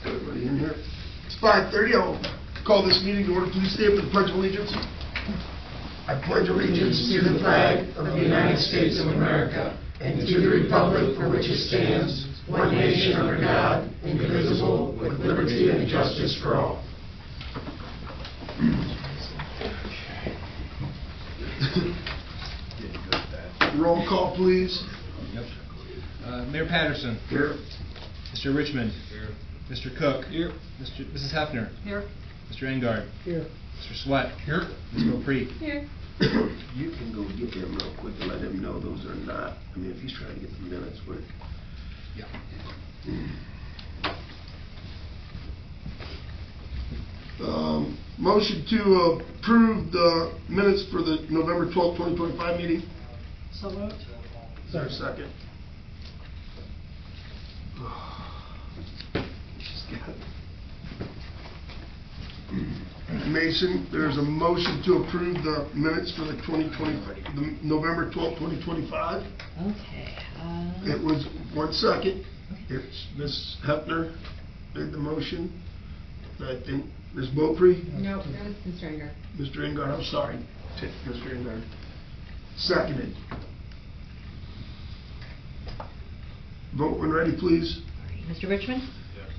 Everybody in here? It's 5:30. I'll call this meeting to order. Please stand for the Pledge of Allegiance. I pledge allegiance to the flag of the United States of America and to the republic for which it stands, one nation under God, indivisible, with liberty and justice for all. Roll call, please. Yep. Mayor Patterson. Here. Mr. Richmond. Here. Mr. Cook. Here. Mrs. Hefner. Here. Mr. Engard. Here. Mr. Sweat. Here. Ms. Beaupre. Here. You can go get them real quick and let him know those are not. I mean, if he's trying to get the minutes, but. Yeah. Motion to approve the minutes for the November 12th, 2025 meeting. So moved. Is there a second? Mason, there's a motion to approve the minutes for the November 12th, 2025. Okay. It was, one second, it's Ms. Hefner made the motion. I think Ms. Beaupre? No, that was Mr. Engard. Mr. Engard, I'm sorry. Mr. Engard. Seconded. Vote when ready, please. Mr. Richmond? Yes.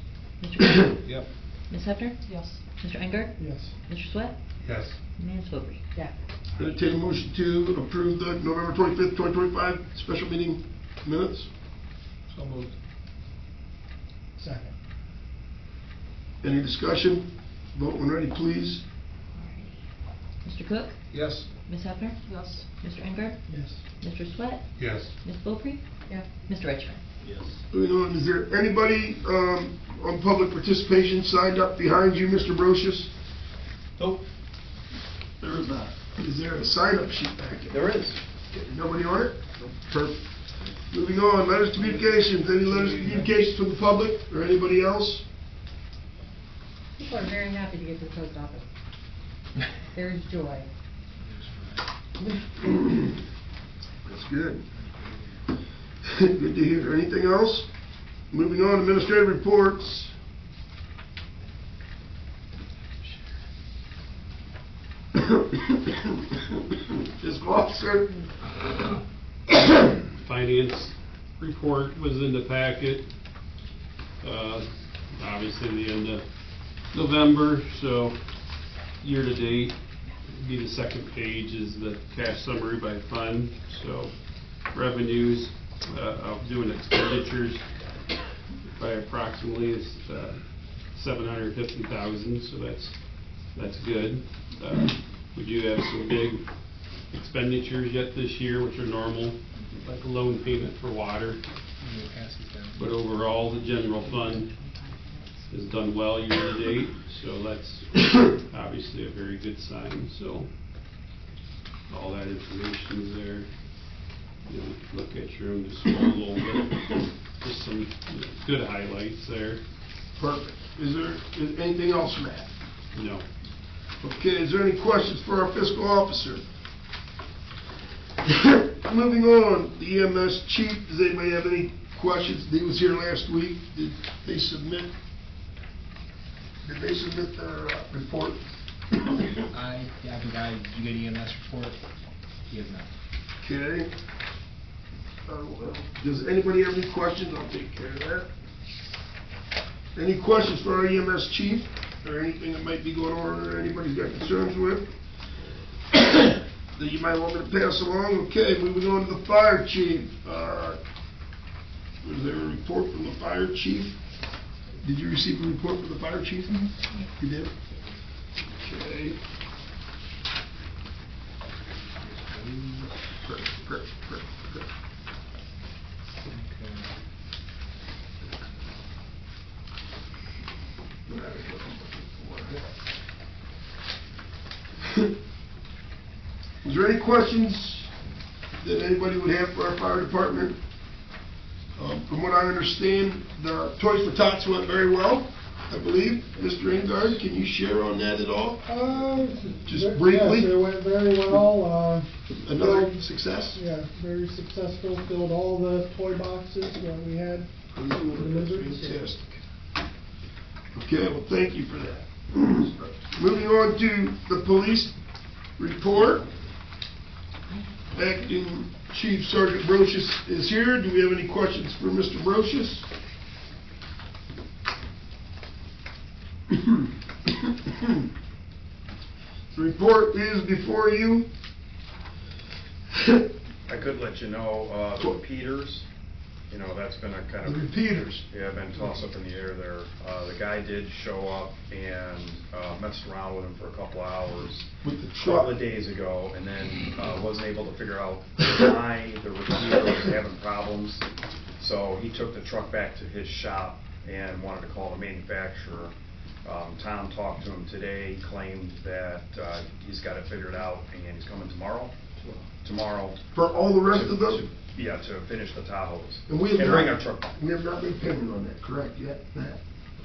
Mr. Cook? Yep. Ms. Hefner? Yes. Mr. Engard? Yes. Mr. Sweat? Yes. Ms. Beaupre? Yeah. Entertain a motion to approve the November 25th, 2025 special meeting minutes. So moved. Second. Any discussion? Vote when ready, please. Mr. Cook? Yes. Ms. Hefner? Yes. Mr. Engard? Yes. Mr. Sweat? Yes. Ms. Beaupre? Yeah. Mr. Richmond? Yes. Moving on, is there anybody on public participation signed up behind you, Mr. Brocious? Nope. There is not. Is there a sign-up sheet back there? There is. Okay, nobody on it? Perfect. Moving on, letters of communications. Any letters of communications from the public or anybody else? People are very happy to get to the post office. There's joy. That's good. Good to hear. Anything else? Moving on, administrative reports. Fiscal officer. Finance report was in the packet. Obviously the end of November, so year to date, be the second page is the cash summary by fund. So revenues, doing expenditures by approximately is 750,000, so that's good. We do have some big expenditures yet this year, which are normal, like a loan payment for water. But overall, the general fund has done well year to date, so that's obviously a very good sign. So all that information is there. You know, look at your own, just scroll a little bit. Just some good highlights there. Perfect. Is anything else, Matt? No. Okay, is there any questions for our fiscal officer? Moving on, the EMS chief, does anybody have any questions? He was here last week. Did they submit their report? I think did you get EMS report? He has not. Okay. Does anybody have any questions? I'll take care of that. Any questions for our EMS chief? Or anything that might be going on or anybody's got concerns with? That you might want me to pass along? Okay, moving on to the fire chief. Was there a report from the fire chief? Did you receive a report from the fire chief? Mm-hmm. You did? Okay. Perfect. Is there any questions that anybody would have for our fire department? From what I understand, the Toys for Tots went very well, I believe. Mr. Engard, can you share on that at all? Just briefly? Yes, it went very well. Another success? Yeah, very successful. Filled all the toy boxes that we had. Fantastic. Okay, well, thank you for that. Moving on to the police report. Acting Chief Sergeant Brochus is here. Do we have any questions for Mr. Brochus? The report is before you. I could let you know, the repeaters, you know, that's been a kind The of, repeaters. yeah, been tossed up in the air there. The guy did show up and messed around with him for a couple hours. With the A couple of truck. days ago, and then wasn't able to figure out why the repeater was having problems. So he took the truck back to his shop and wanted to call the manufacturer. Tom talked to him today, claimed that he's got it figured out and he's coming tomorrow. For all the rest of them? Yeah, to finish the Tahoes. And we have bring not- our truck back. We have not made payment on that, correct, yet, Matt?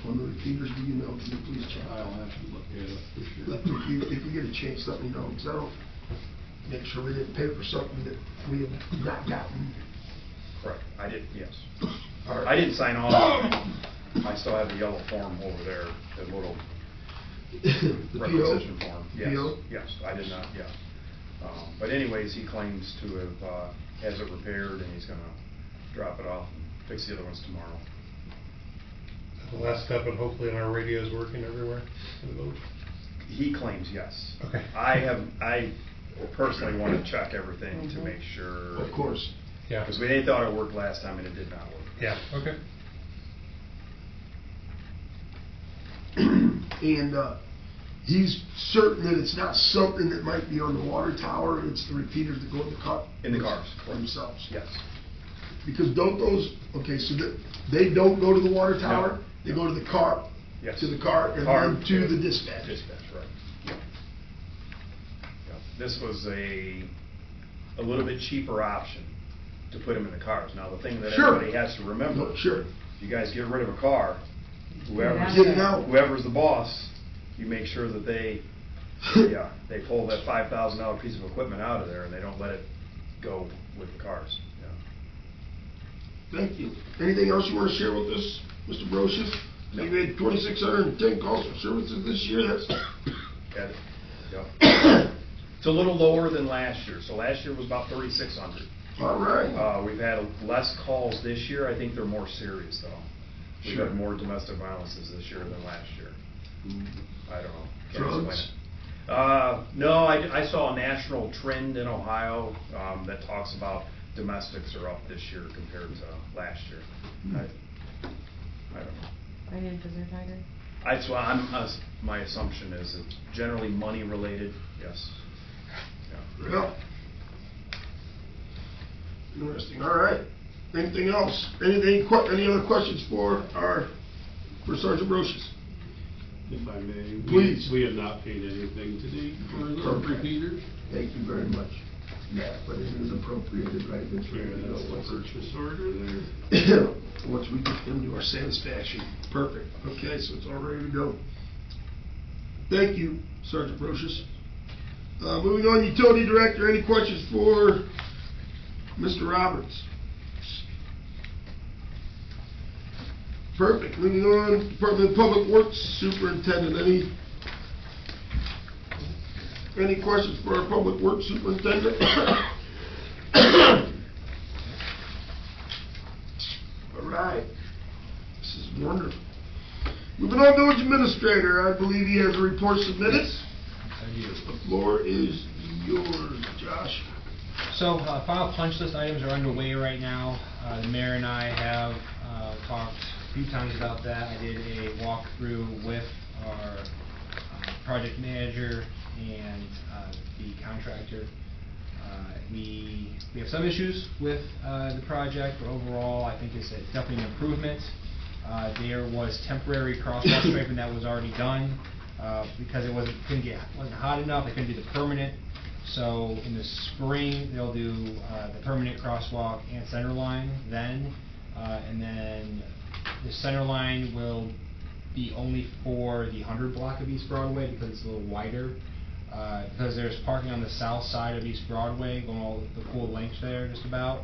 On the repeaters, do you know, can you please check? I'll have to look at it for sure. If you get a chance, let me know, because I don't, make sure we didn't pay for something that we have not gotten. Correct, I did, yes. All right. I didn't sign off. I still have the yellow form over there, the little The PO? requisition form. Yes, PO? yes, I did not, yeah. But anyways, he claims to have, has it repaired and he's gonna drop it off and fix the other ones tomorrow. The last step, and hopefully our radio is working everywhere in the village. He claims yes. Okay. I personally want to check everything to make sure. Of course. Yeah. Because they thought it worked last time and it did not work. Yeah, okay. And, he's certain that it's not something that might be on the water tower, it's the repeaters that go in the car. In the cars. Themselves. Yes. Because don't those, okay, so they don't go to the water tower, No. they go to the car, Yes. to the car, and Car then to the dispatch. Dispatch, right. Yeah. This was a little bit cheaper option to put them in the cars. Now, the thing that Sure. everybody has to remember, No, sure. if you guys get rid of a car, Yeah. Get it out. whoever's the boss, you make sure that they pull that $5,000 piece of equipment out of there and they don't let it go with the cars. Thank you. Anything else you want to share with us, Mr. Brochus? No. You made 2,610 calls for services this year, that's, Yeah. Yep. It's a little lower than last year. So last year was about 3,600. all right. We've had less calls this year. I think they're more serious though. We've Sure. had more domestic violences this year than last year. I don't know. Can't Drugs? explain it. No, I saw a national trend in Ohio that talks about domestics are up this year compared to last year. I don't know. Finances are tighter. That's why my assumption is it's generally money related. Yes. Yeah. Yeah. Interesting, all right. Anything else? Any other questions for Sergeant Brochus? If I may. Please. We have not paid anything to date for the Okay. repeaters. Thank you very much. Yeah, but it is appropriated, right? That's Yeah, right. You know, that's the once purchase order there. once we get them to our satisfaction. Perfect. Okay, so it's all ready to go. Thank you, Sergeant Brochus. Moving on, Utility Director, any questions for Mr. Roberts? Perfect. Moving on, Department of Public Works Superintendent, any questions for our Public Works Superintendent? All right. This is wonderful. Moving on, Village Administrator, I believe he has a report submitted. The floor is yours, Josh. So, final punch list items are underway right now. The mayor and I have talked a few times about that. I did a walkthrough with our project manager and the contractor. We have some issues with the project, but overall I think it's definitely an improvement. There was temporary crosswalk striping that was already done because it wasn't hot enough. They couldn't do the permanent. So in the spring they'll do the permanent crosswalk and center line then, and then the center line will be only for the 100 block of East Broadway because it's a little wider. Because there's parking on the south side of East Broadway going all the full length there just about.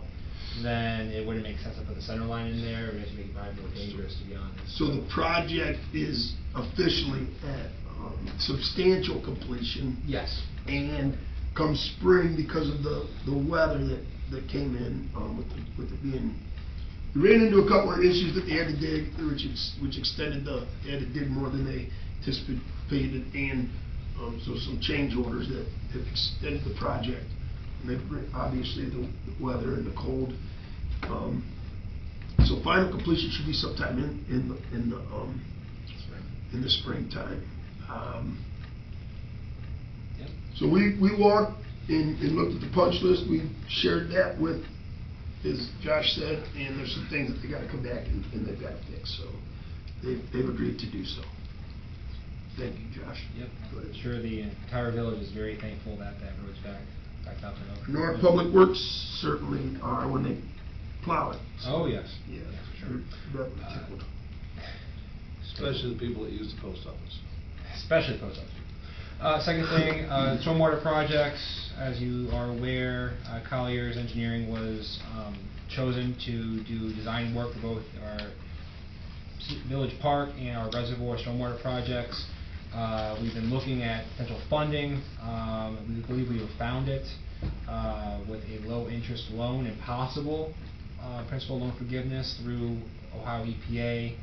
then it wouldn't make sense to put the center line in there. It would actually make it probably more dangerous, to be honest. So the project is officially at substantial completion, Yes. and come spring, because of the weather that came in, with it being, we ran into a couple of issues that they had to dig, which extended they had to dig more than they anticipated, and so some change orders that have extended the project. And obviously the weather and the cold. So final completion should be sometime in the springtime. Yep. So we walked and looked at the punch list. We shared that with, as Josh said, and there's some things that they got to come back and they've got to fix. So they've agreed to do so. Thank you, Josh. Yep. Go ahead. I'm sure the entire village is very thankful that road's back out there. I know our public works certainly are when they plow it. Oh, yes. Yeah, for sure. Definitely tickled. Especially the people that use the post office. Especially post office. Second thing, stormwater projects. As you are aware, Collier's Engineering was chosen to do design work for both our Village Park and our reservoir stormwater projects. We've been looking at potential funding. We believe we have found it with a low interest loan and possible principal loan forgiveness through Ohio EPA,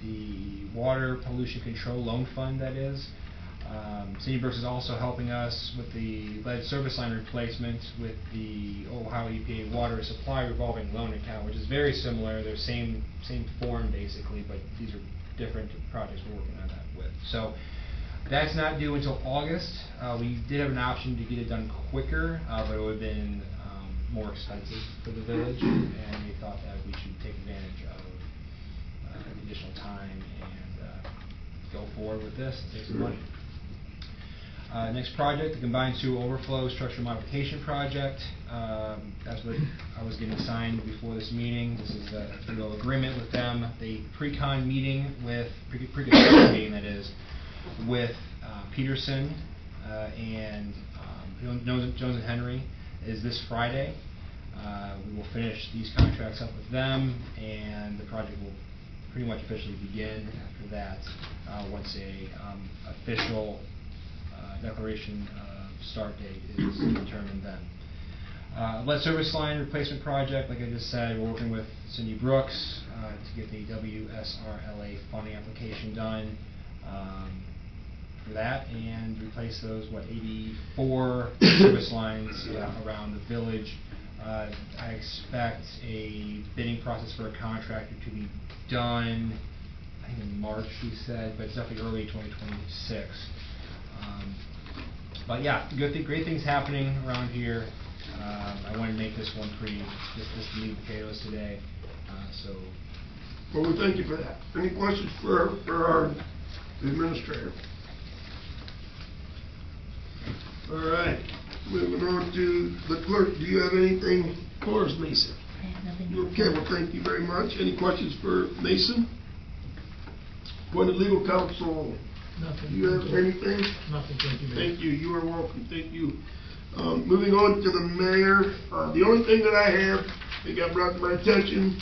the Water Pollution Control Loan Fund, that is. City Brooks is also helping us with the lead service line replacement with the Ohio EPA Water Supply Revolving Loan Account, which is very similar. They're same form basically, but these are different projects we're working on that with. So that's not due until August. We did have an option to get it done quicker, but it would have been more expensive for the village, and we thought that we should take advantage of additional time and go forward with this and save some money. Next project, the combined sewer overflow structure modification project. That's what I was getting signed before this meeting. This is a agreement with them. The pre-con meeting with, pre-construction meeting that is, with Peterson and Jones and Henry is this Friday. We will finish these contracts up with them, and the project will pretty much officially begin after that once a official declaration of start date is determined then. Lead service line replacement project, like I just said, we're working with Cindy Brooks to get the WSRLA funding application done for that, and replace those, 84 service lines around the village. I expect a bidding process for a contractor to be done, I think in March, she said, but it's definitely early 2026. But yeah, great things happening around here. I wanted to make this one pretty, just meat and potatoes today. Well, we thank you for that. Any questions for our administrator? All right, moving on to the clerk. Do you have anything for us, Mason? I have nothing. Okay, well, thank you very much. Any questions for Mason? Appointed legal counsel. Nothing. Do you have anything? Nothing, thank you, Mayor. Thank you. You are welcome. Thank you. Moving on to the mayor. The only thing that I have that got brought to my attention.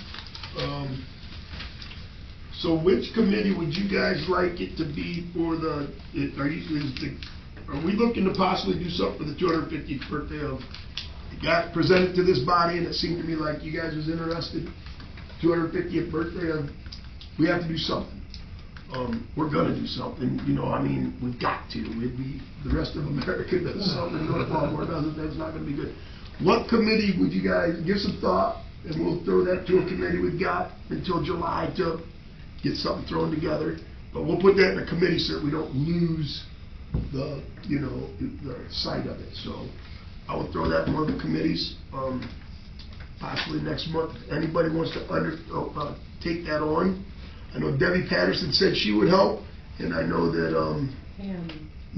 So, which committee would you guys like it to be for the? Are we looking to possibly do something for the 250th birthday of? It got presented to this body, and it seemed to me like you guys was interested. 250th birthday of. We have to do something. We're gonna do something, you know, I mean, we've got to. The rest of America does something, North Baltimore doesn't, that's not gonna be good. What committee would you guys, give some thought, and we'll throw that to a committee we've got until July to get something thrown together. But we'll put that in a committee so that we don't lose the sight of it. So I will throw that in one of the committees, possibly next month. If anybody wants to take that on. I know Debbie Patterson said she would help, and I know that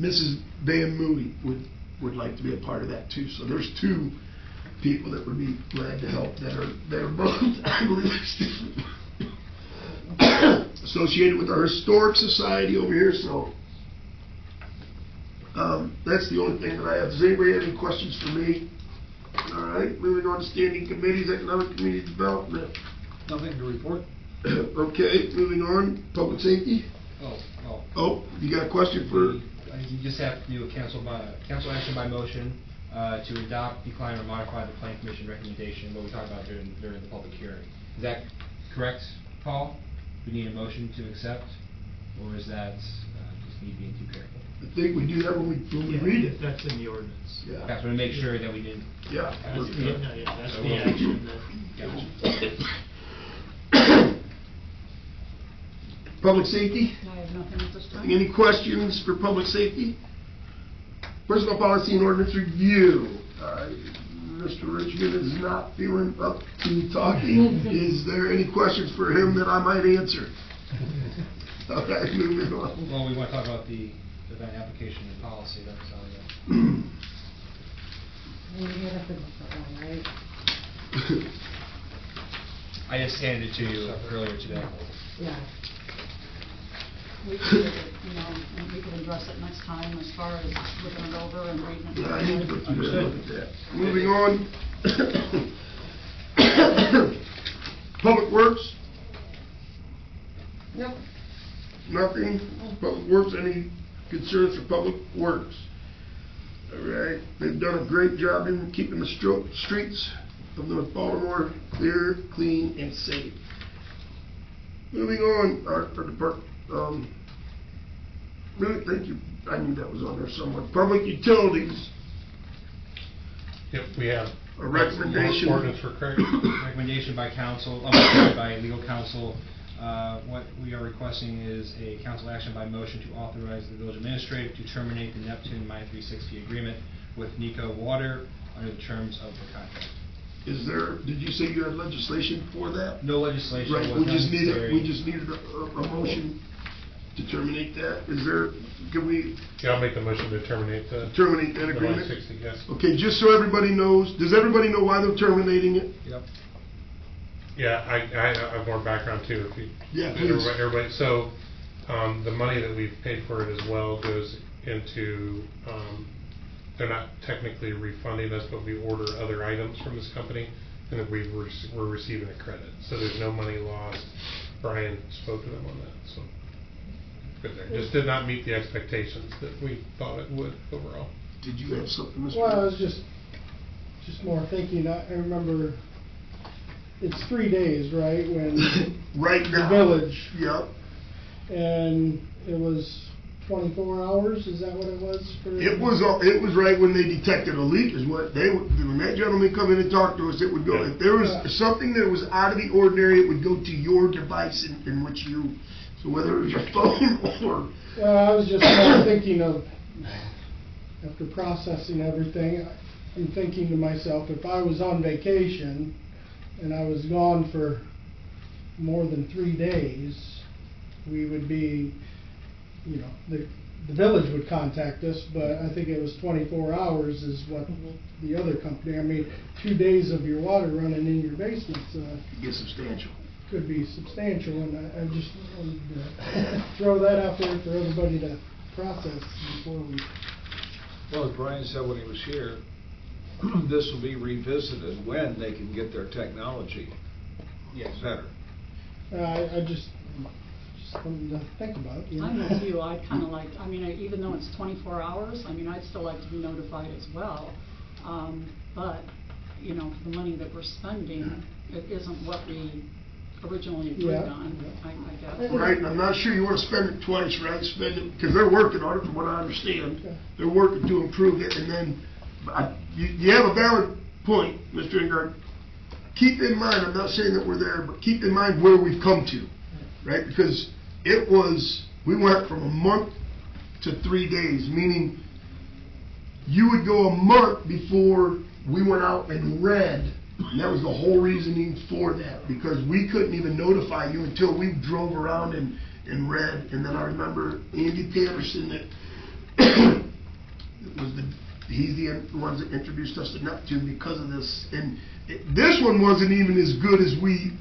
Mrs. Van Mooey would like to be a part of that too. So there's two people that would be glad to help that are both, I believe, associated with our historic society over here. So that's the only thing that I have. Does anybody have any questions for me? All right, moving on to standing committees, economic community development. Nothing to report? Okay, moving on, public safety. Oh, you got a question for? You just have to do a council action by motion to adopt, decline, or modify the plan commission recommendation, what we talked about during the public hearing. Is that correct, Paul? We need a motion to accept, or is that just me being too careful? I think we do that when we read it. That's in the ordinance. Yeah. That's to make sure that we didn't. Yeah. That's the action that. Gotcha. Public safety? I have nothing at this time. Any questions for public safety? Personal policy and ordinance review. Mr. Richmond is not feeling up to talking. Is there any questions for him that I might answer? Okay, moving on. Well, we want to talk about the event application and policy, that's all we got. We had a good one, right? I just handed it to you earlier today. Yeah. We could, and we could address it next time as far as looking it over and reading it. Yeah, I need to go through that and look at that. Moving on. Public Works, Nope. nothing. Public Works, any concerns for Public Works? All right, they've done a great job in keeping the streets of North Baltimore clear, clean, and safe. Moving on, our department, really, thank you, I knew that was on there somewhere. Public Utilities, Yep, we have. a recommendation. Ordinance for Craig. Recommendation by council, by legal counsel. What we are requesting is a council action by motion to authorize the village administrator to terminate the Neptune My 360 agreement with Nico Water under the terms of the contract. Is there, did you say you had legislation for that? No legislation Right, was we just necessary. needed a motion to terminate that. Is there, can we Yeah, I'll make the motion to terminate the. terminate that the agreement? 160, yes. Okay, just so everybody knows, does everybody know why they're terminating it? Yep. Yeah, I have more background too, if you. Yeah, please. Everybody, so, the money that we've paid for it as well goes into, they're not technically refunding us, but we order other items from this company, and then we're receiving a credit. So there's no money lost. Brian spoke to them on that, so. Good there. Just did not meet the expectations that we thought it would overall. Did you have something, Mr.? Well, I was just more thinking, I remember, it's 3 days, right, when Right the now. village, Yep. and it was 24 hours, is that what it was for? It was right when they detected a leak is what they would, when that gentleman come in and talk to us, it would go, if there was something that was out of the ordinary, it would go to your device in which you, so whether it was your phone or. Well, I was just more thinking of, after processing everything, I'm thinking to myself, if I was on vacation and I was gone for more than 3 days, we would be, the village would contact us, but I think it was 24 hours is what the other company, 2 days of your water running in your basements, Get substantial. could be substantial, and I just wanted to throw that out there for everybody to process before we. Well, as Brian said when he was here, this will be revisited when they can get their technology better. I just something to think about. I'm with you, I'd kind of like, even though it's 24 hours, I'd still like to be notified as well. But, the money that we're spending, it isn't what we originally agreed on, I guess. Right, and I'm not sure you want to spend it twice, right? Spend it, because they're working on it from what I understand. They're working to improve it, and then, you have a valid point, Mr. Ingard. Keep in mind, I'm not saying that we're there, but keep in mind where we've come to, right? Because we went from a month to 3 days, meaning you would go a month before we went out and read. And that was the whole reasoning for that, because we couldn't even notify you until we drove around and read. And then I remember Andy Patterson, he's the ones that introduced us to Neptune because of this. And this one wasn't even as good as we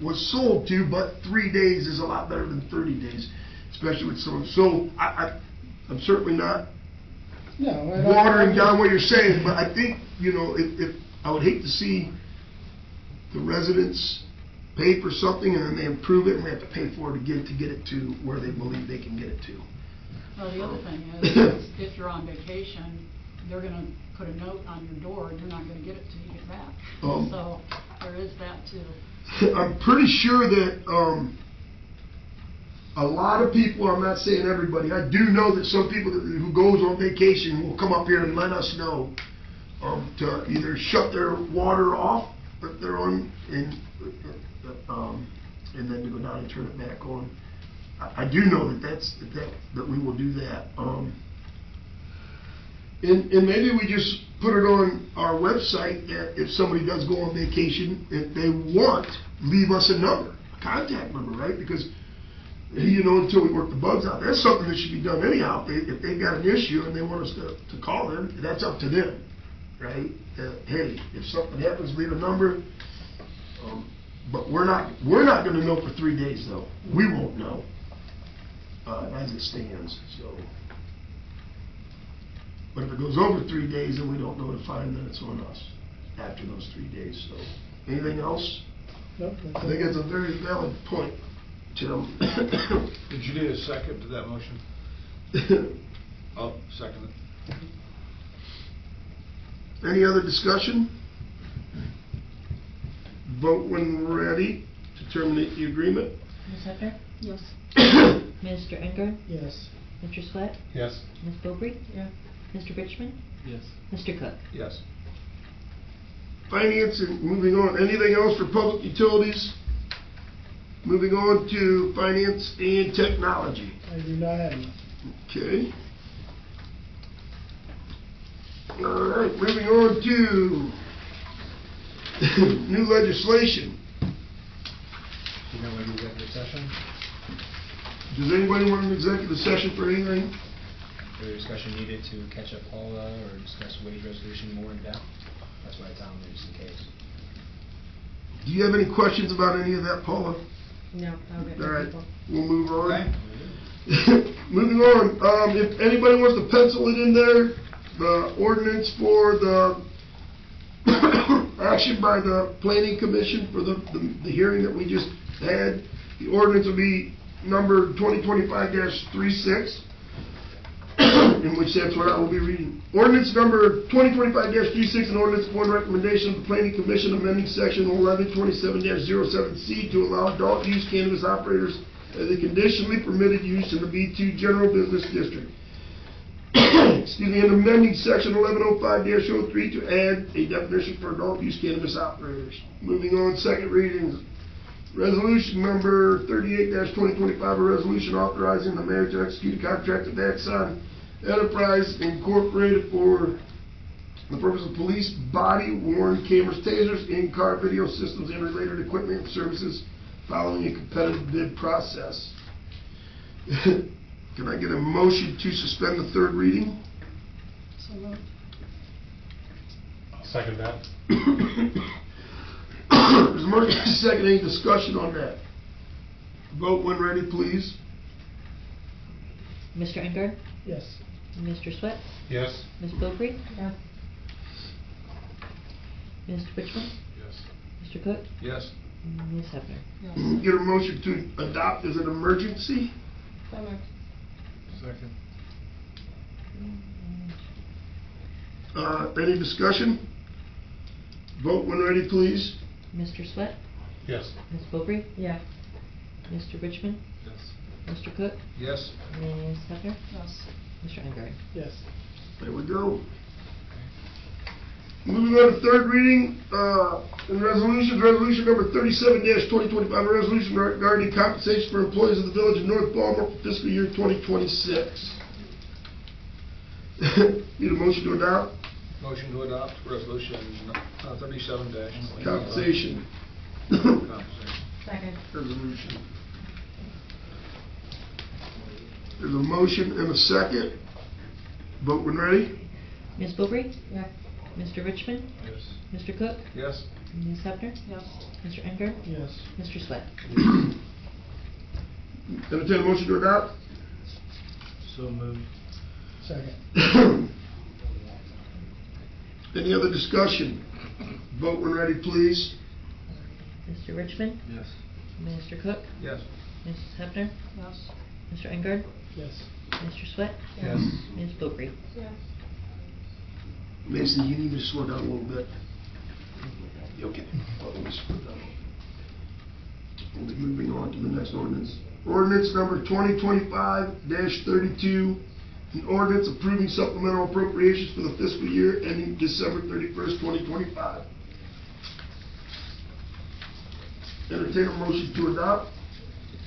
was sold to, but 3 days is a lot better than 30 days, especially with some. So I'm certainly not watering down what you're saying, but I think, if I would hate to see the residents pay for something and then they improve it and they have to pay for it again to get it to where they believe they can get it to. Well, the other thing is, if you're on vacation, they're gonna put a note on your door, and you're not gonna get it till you get back. So, there is that too. I'm pretty sure that, a lot of people, I'm not saying everybody, I do know that some people who goes on vacation will come up here and let us know, to either shut their water off if they're on, and then to go down and turn it back on. I do know that we will do that. And maybe we just put it on our website that if somebody does go on vacation, if they want, leave us a number, a contact number, right? Because, you know, until we work the bugs out, that's something that should be done anyhow. If they've got an issue and they want us to call them, that's up to them, right? Hey, if something happens, leave a number. But we're not gonna know for 3 days though. We won't know, as it stands, so. But if it goes over 3 days and we don't notify them, then it's on us after those 3 days, so. Anything else? Nope, I think that's a very valid point, Tim. Did you need a second to that motion? I'll second it. Any other discussion? Vote when ready to terminate the agreement. Ms. Hefner? Yes. Mr. Unger? Yes. Mr. Swett? Yes. Ms. Beaupre? Yeah. Mr. Richmond? Yes. Mr. Cook? Yes. Finance and moving on. Anything else for public utilities? Moving on to finance and technology. I do not have one. Okay. All right, moving on to new legislation. You know, when you executive session, Does anybody want an executive session for anything? further discussion needed to catch up Paula or discuss wage resolution more in depth? That's why it's on there, just in case. Do you have any questions about any of that, Paula? No, I'll get All right, people. we'll move on. Moving on, if anybody wants to pencil it in there, the ordinance for the action by the planning commission for the hearing that we just had, the ordinance will be number 2025-36, in which that's what I will be reading. Ordinance number 2025-36, an ordinance upon recommendation of the planning commission amending section 1127-07C to allow adult use cannabis operators as a conditionally permitted use in the B2 general business district. Excuse me, and amending section 1105-03 to add a definition for adult use cannabis operators. Moving on, second readings. Resolution number 38-2025, a resolution authorizing the mayor to execute a contract with Axon Enterprise Incorporated for the purpose of police body worn cameras, tasers, in-car video systems, and related equipment and services following a competitive bid process. Can I get a motion to suspend the third reading? So moved. I'll second that. There's a motion, second, any discussion on that? Vote when ready, please. Mr. Unger? Yes. Mr. Swett? Yes. Ms. Beaupre? Yeah. Mr. Richmond? Yes. Mr. Cook? Yes. Ms. Hefner? Yes. Get a motion to adopt as an emergency. So moved. Second. Any discussion? Vote when ready, please. Mr. Swett? Yes. Ms. Beaupre? Yeah. Mr. Richmond? Yes. Mr. Cook? Yes. Ms. Hefner? Yes. Mr. Unger? Yes. There we go. Moving on to third reading, in resolution number 37-2025, a resolution regarding compensation for employees of the village of North Baltimore for fiscal year 2026. Need a motion to adopt? Motion to adopt resolution 37-. Compensation. Compensation. Second. Resolution. There's a motion and a second. Vote when ready. Ms. Beaupre? Yeah. Mr. Richmond? Yes. Mr. Cook? Yes. Ms. Hefner? Yes. Mr. Unger? Yes. Mr. Swett? Entertain a motion to adopt? So moved. Second. Any other discussion? Vote when ready, please. Mr. Richmond? Yes. Mr. Cook? Yes. Mrs. Hefner? Yes. Mr. Engard? Yes. Mr. Swett? Yes. Ms. Bowery? Yes. Mason, you need me to slow down a little bit. Okay. Let me slow down. We'll be moving on to the next ordinance. Ordinance number 2025-32, an ordinance approving supplemental appropriations for the fiscal year ending December 31st, 2025. Entertain a motion to adopt.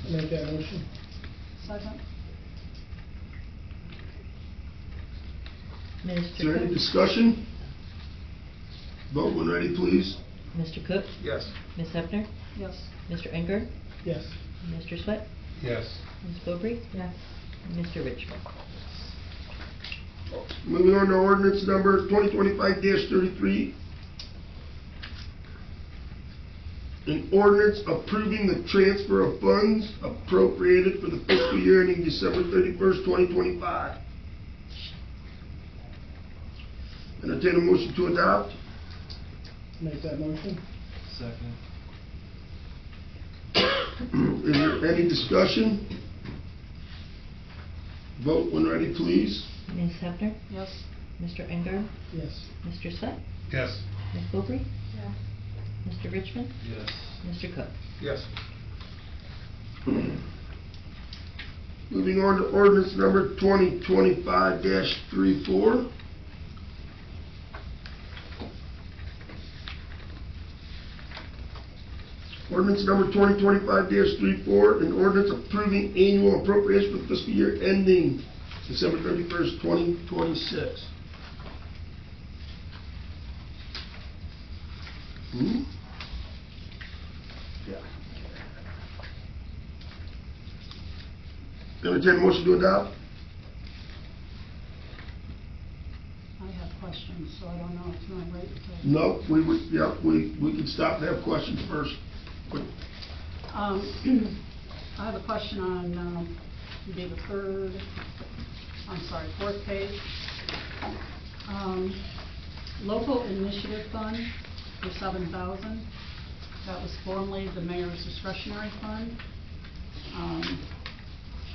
I'll make that motion. Second? Is there any Mr. Cook? discussion? Vote when ready, please. Mr. Cook? Yes. Ms. Hefner? Yes. Mr. Engard? Yes. Mr. Swett? Yes. Ms. Bowery? Yes. Mr. Richmond? Moving on to ordinance number 2025-33. An ordinance approving the transfer of funds appropriated for the fiscal year ending December 31st, 2025. Entertain a motion to adopt. Make that motion. Second. Is there any discussion? Vote when ready, please. Ms. Hefner? Yes. Mr. Engard? Yes. Mr. Swett? Yes. Ms. Bowery? Yes. Mr. Richmond? Yes. Mr. Cook? Yes. Moving on to ordinance number 2025-34. Ordinance number 2025-34, an ordinance approving annual appropriation for the fiscal year ending December 31st, 2026. Yeah. Entertain a motion to adopt? I have questions, so I don't know if you want to wait until. No, we could stop and have questions first. Quick. I have a question on, it'd be the fourth page. Local Initiative Fund for $7,000. That was formerly the mayor's discretionary fund.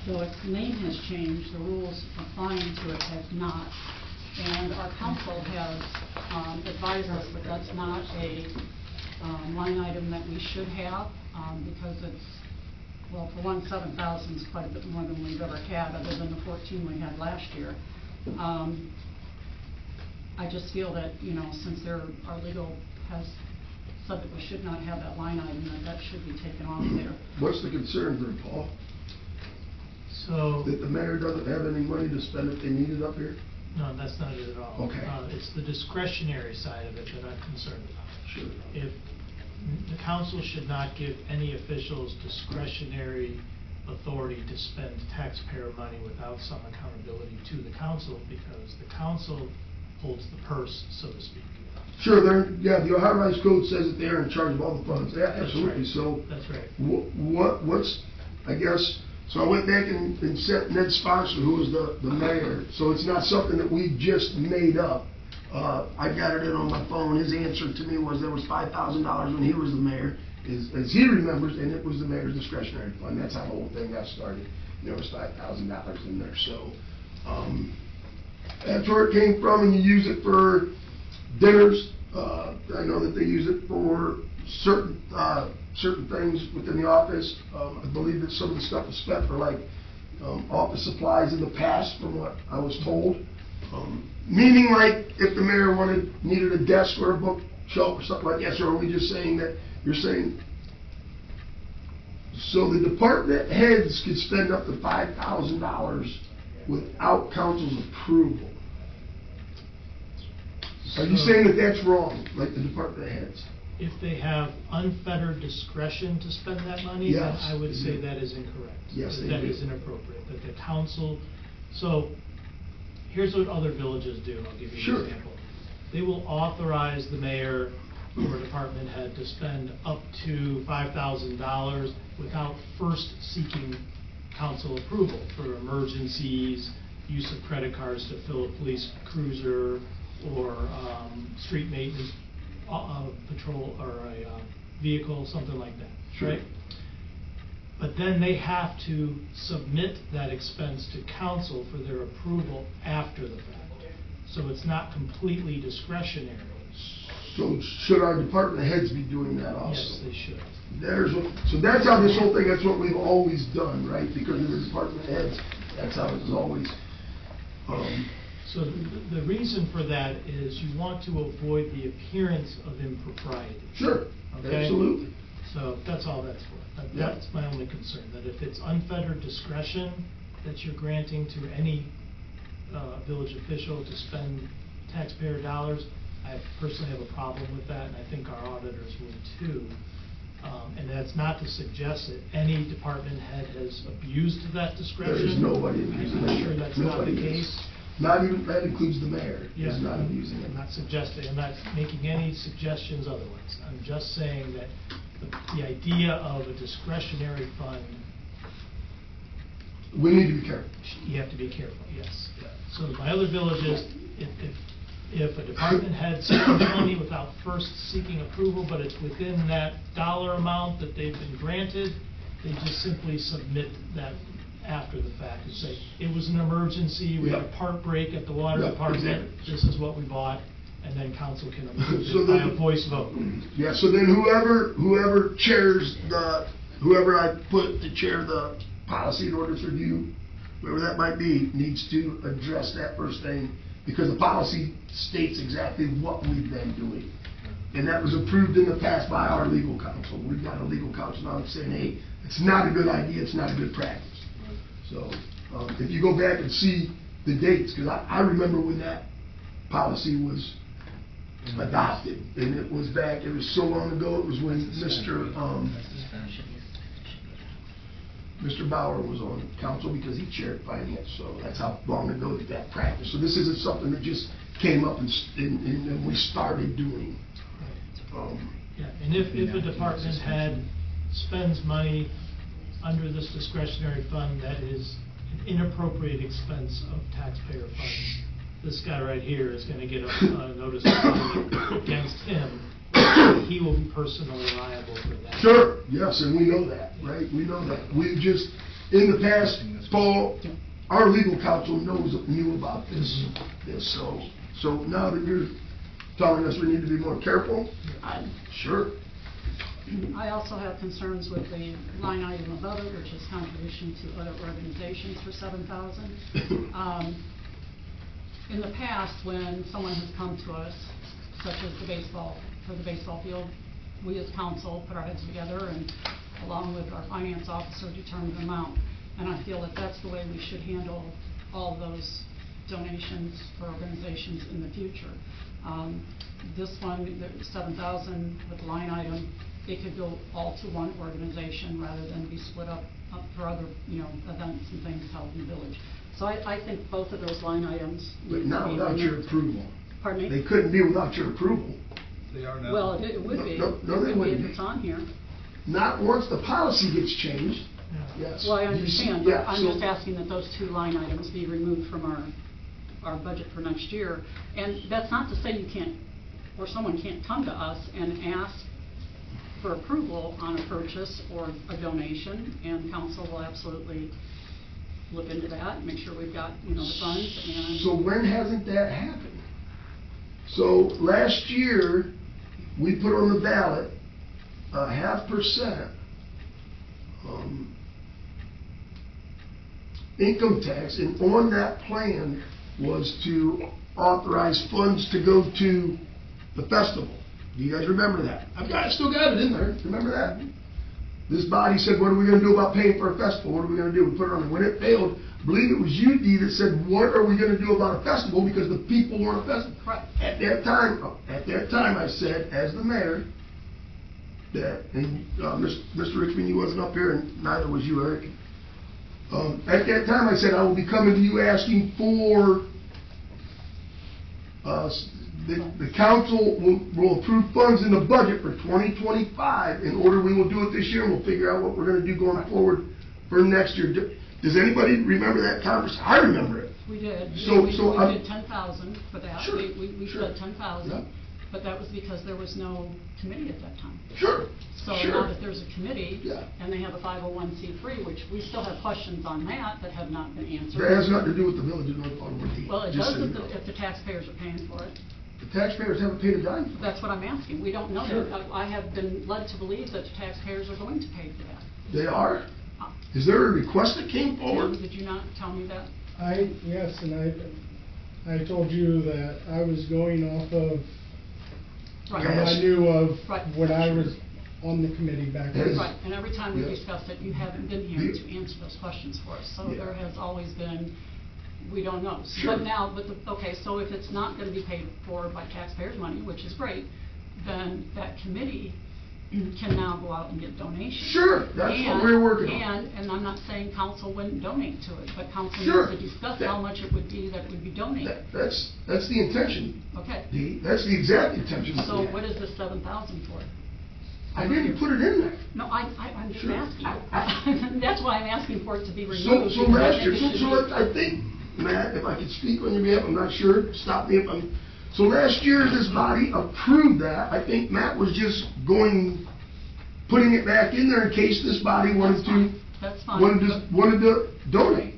Though its name has changed, the rules applying to it have not. And our council has advised us that that's not a line item that we should have, because it's, well, for one, 7,000 is quite a bit more than we've ever had, other than the 14 we had last year. I just feel that, since our legal has said that we should not have that line item, that should be taken off there. What's the concern there, Paul? So, That the mayor doesn't have any money to spend if they need it up here? no, that's not it at all. Okay. It's the discretionary side of it that I'm concerned about. Sure. If the council should not give any officials discretionary authority to spend taxpayer money without some accountability to the council, because the council holds the purse, so to speak. Sure, the Ohio Revised Code says that they are in charge of all the funds. Yeah, That's absolutely. right. So That's right. what's, I guess, so I went back and sent Ned Sponsor, who was the mayor. So it's not something that we just made up. I got it in on my phone. His answer to me was there was $5,000 when he was the mayor, as he remembers, and it was the mayor's discretionary fund. That's how the whole thing got started. There was $5,000 in there. So that's where it came from, and you use it for dinners. I know that they use it for certain things within the office. I believe that some of the stuff is spent for like office supplies in the past, from what I was told. Meaning, like, if the mayor needed a desk or a bookshelf or something like that. So are we just saying that you're saying? So the department heads could spend up to $5,000 without council's approval. Are you saying that that's wrong, like the department heads? If they have unfettered discretion to spend that money, then Yes, I would they say do. that is incorrect. Yes, they That do. is inappropriate, that the council, so, here's what other villages do, I'll give you Sure. an example. They will authorize the mayor or department head to spend up to $5,000 without first seeking council approval for emergencies, use of credit cards to fill a police cruiser, or street maintenance patrol or a vehicle, something like that, Sure. right? But then they have to submit that expense to council for their approval after the fact. So it's not completely discretionary. So should our department heads be doing that also? Yes, they should. So that's how this whole thing, that's what we've always done, right? Because of the department heads, that's how it was always. So the reason for that is you want to avoid the appearance of impropriety. Sure, Okay? absolutely. So that's all that's for. Yeah. That's my only concern, that if it's unfettered discretion that you're granting to any village official to spend taxpayer dollars, I personally have a problem with that, and I think our auditors would too. And that's not to suggest that any department head has abused that discretion. There is nobody abusing it. I'm sure that's not the Nobody is. case. Not even, that includes the mayor, Yeah. is not abusing it. I'm not suggesting, I'm not making any suggestions otherwise. I'm just saying that the idea of a discretionary fund, We need to be careful. you have to be careful, yes. So my other villages, if a department head spends money without first seeking approval, but it's within that dollar amount that they've been granted, they just simply submit that after the fact and say, it was an emergency, we had a Yeah. part break at the water Yeah, department, exactly. this is what we bought, and then council can approve So it by then- a voice vote. Yeah, so then whoever chairs whoever I put to chair the policy and orders review, whoever that might be, needs to address that first thing, because the policy states exactly what we've been doing. And that was approved in the past by our legal counsel. We've got a legal counsel now saying, hey, it's not a good idea, it's not a good practice. So, if you go back and see the dates, because I remember when that policy was adopted, and it was back, it was so long ago, it was when Mr. Bauer was on council because he chaired finance, so that's how long ago that practice. So this isn't something that just came up and we started doing. Yeah, and if a department head spends money under this discretionary fund that is an inappropriate expense of taxpayer funds, this guy right here is gonna get a notice of finding against him. He will be personally liable for that. Sure, yes, and we know that, right? We know that. We've just, in the past, Paul, our legal counsel knew about this, so now that you're telling us we need to be more careful, I'm sure. I also have concerns with the line item of other, which is contribution to other organizations for $7,000. In the past, when someone has come to us, such as the baseball field, we as council put our heads together and, along with our finance officer, determine the amount. And I feel that that's the way we should handle all of those donations for organizations in the future. This one, the $7,000 with line item, it could go all to one organization rather than be split up for other, events and things held in the village. So I think both of those line items. But not without your approval. Pardon me? They couldn't be without your approval. They are now. Well, it would be. No, they It would be wouldn't if be. it's on here. Not once the policy gets changed, yes. Well, I You see- understand, yeah, but I'm so- just asking that those two line items be removed from our budget for next year. And that's not to say you can't, or someone can't come to us and ask for approval on a purchase or a donation, and council will absolutely look into that, make sure we've got, the funds, and. So when hasn't that happened? So last year, we put on the ballot a 0.5% income tax, and on that plan was to authorize funds to go to the festival. Do you guys remember that? I still got it in there. Remember that? This body said, what are we going to do about paying for a festival? What are we going to do? We put it on. When it failed, I believe it was you, Dee, that said, what are we going to do about a festival? Because the people want a festival. Right. At that time, I said, as the mayor, that, and Mr. Richmond, you wasn't up here, and neither was you, Eric. At that time, I said, I will be coming to you asking for, the council will approve funds in the budget for 2025. In order, we will do it this year, and we'll figure out what we're going to do going forward for next year. Does anybody remember that conversation? I remember it. We did. So We I'm- did 10,000 for that. Sure, We sure. said 10,000. Yeah. But that was because there was no committee at that time. Sure, So sure. now that there's a committee, Yeah. and they have a 501c3, which we still have questions on that have not been answered. That has nothing to do with the village of North Baltimore. Well, it just does so you know. if the taxpayers are paying for it. The taxpayers haven't paid a dime for it. That's what I'm asking. We don't know Sure. that. I have been led to believe that the taxpayers are going to pay for that. They are? Is there a request that came forward? Did you not tell me that? Yes, and I told you that I was going off of what Right. I knew of Right. when I was on the committee back then. Right, and every time we Yeah. discussed it, you haven't been here to answer those questions for us. So Yeah. there has always been, we don't know. Sure. But now, okay, so if it's not gonna be paid for by taxpayers' money, which is great, then that committee can now go out and get donations. Sure, that's what we're working on. And I'm not saying council wouldn't donate to it, but council Sure. needs to discuss how much it would be that would be donated. That's the intention. Okay. That's the exact intention. So what is the 7,000 for? I didn't put it in there. No, I'm just Sure. asking. That's why I'm asking for it to be removed. So because last I year, think it should so be- I think, Matt, if I could speak on your behalf, I'm not sure, stop me if I'm, so last year, this body approved that. I think Matt was just putting it back in there in case this body wanted to, That's fine. wanted to donate.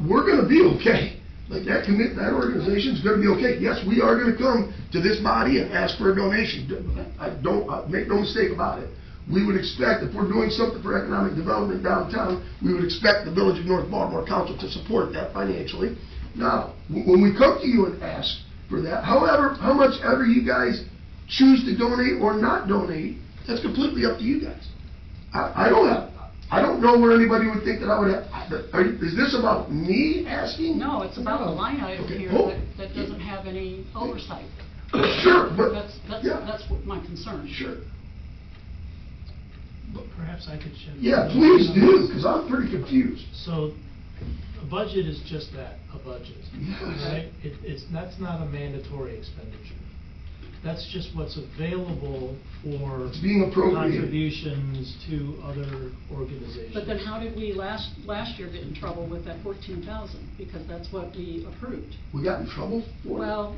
We're gonna be okay. Like that that organization's gonna be okay. Yes, we are gonna come to this body and ask for a donation. Make no mistake about it. We would expect, if we're doing something for economic development downtown, we would expect the Village of North Baltimore Council to support that financially. Now, when we come to you and ask for that, however, how much ever you guys choose to donate or not donate, that's completely up to you guys. I don't know where anybody would think that I would have, is this about me asking? No, it's about a line item Okay. here Oh. that doesn't have any oversight. Sure, but, That's yeah, what my concern. sure. Perhaps I could shed. Yeah, please do, because I'm pretty confused. So, a budget is just that, a budget. Yes. Right? That's not a mandatory expenditure. That's just what's available for It's being appropriated. contributions to other organizations. But then how did we last year get in trouble with that 14,000? Because that's what we approved. We got in trouble for it? Well,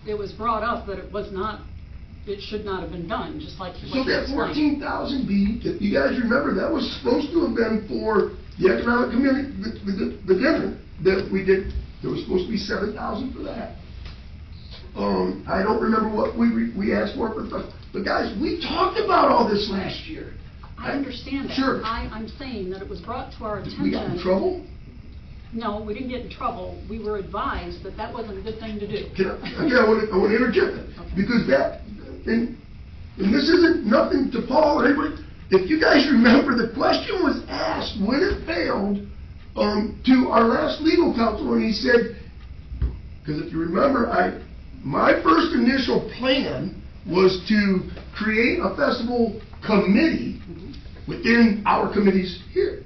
it was brought up that it should not have been done, just like So what you that explained. 14,000B, if you guys remember, that was supposed to have been for the economic community, the dinner that we did. There was supposed to be 7,000 for that. I don't remember what we asked for, but guys, we talked about all this last year. I understand that. Sure. I'm saying that it was brought to our attention. We got in trouble? No, we didn't get in trouble. We were advised that that wasn't a good thing to do. I want to interject that, because and this isn't nothing to Paul or anybody. If you guys remember, the question was asked when it failed to our last legal counsel, and he said, because if you remember, my first initial plan was to create a festival committee within our committees here.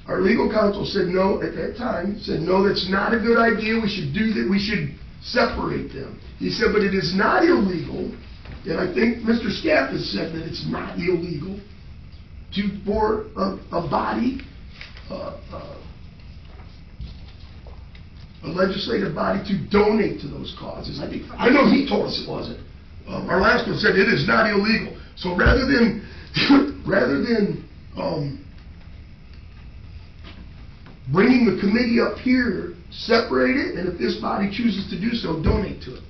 Our legal counsel said no at that time, said no, that's not a good idea, we should do that, we should separate them. He said, but it is not illegal, and I think Mr. Scaff has said that it's not illegal for a body, a legislative body to donate to those causes. I know he told us it wasn't. Our last one said it is not illegal. So rather than bringing the committee up here, separate it, and if this body chooses to do so, donate to it.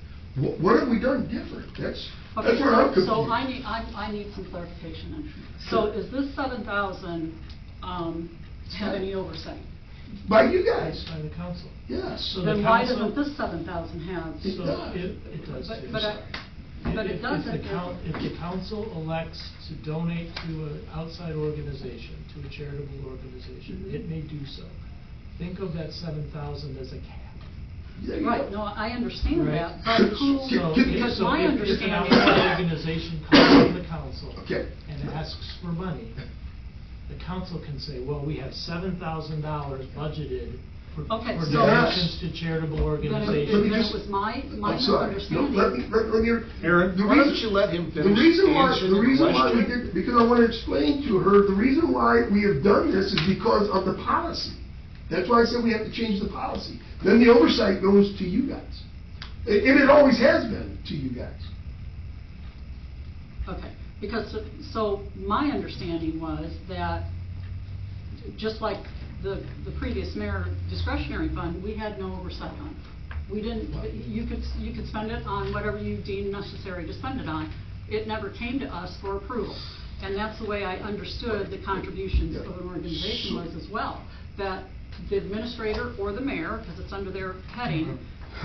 What have we done different? That's where I'm confused. So I need some clarification then. So is this 7,000 have any oversight? By you guys. By the council. Yes. So the Then why council- doesn't this 7,000 have? It So does. it does But- too, but I- sorry. but it If doesn't If the council elects to donate to an outside organization, to a charitable organization, Mhm. it may do so. Think of that 7,000 as a cap. Yeah, you Right, know. no, I understand Right. that, but who, So because so my if an understanding. outside organization comes to the council Okay. and asks for money, the council can say, well, we have $7,000 budgeted for Okay, for so- donations to charitable Then organizations. it was my I'm sorry. No, misunderstanding. let me. Aaron, the why don't reason- you let him The finish reason why answering the we question? did, because I want to explain to her, the reason why we have done this is because of the policy. That's why I said we have to change the policy. Then the oversight goes to you guys. And it always has been to you guys. Okay, because, so my understanding was that, just like the previous mayor discretionary fund, we had no oversight on it. We didn't, you could spend it on whatever you deem necessary to spend it on. It never came to us for approval. And that's the way I understood the contributions of an organization was as well. That the administrator or the mayor, because it's under their heading,